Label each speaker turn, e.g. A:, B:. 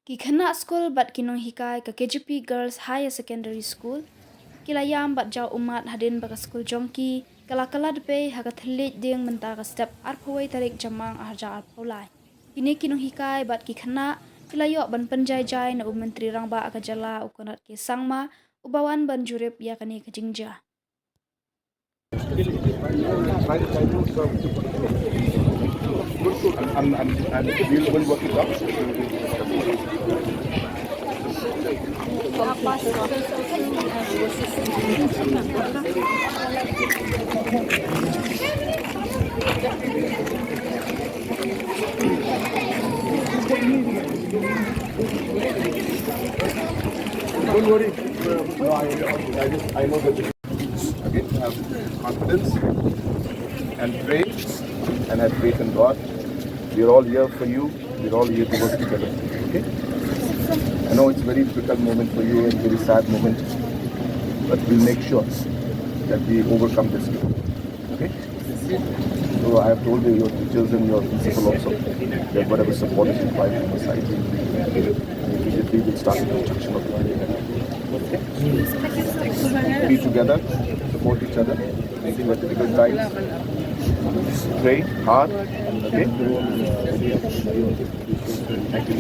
A: Khynnah Skul bat Nonghikai ke KGP Girls Higher Secondary School. Kilayam bat jau umat hadin baka skul jongki kala depe haga thelit ding menta ka step arpawai tarik jamang arja arpawlai. Kini Nonghikai bat Khynnah kilayok ban penjai-jai na menteri rangba aka jala ukonat ke sangma ubawan ban jurip yakani ke jingja.
B: And we'll work it out. Don't worry. I know that. Again, have confidence and pray and have faith in God. We're all here for you. We're all here to work together. Okay? I know it's a very difficult moment for you and very sad moment, but we'll make sure that we overcome this. Okay? So I have told your teachers and your principal also that whatever support is required from the side, immediately we'll start the construction of the building. Okay? Be together, support each other, in the difficult times. Pray hard. Okay? Thank you.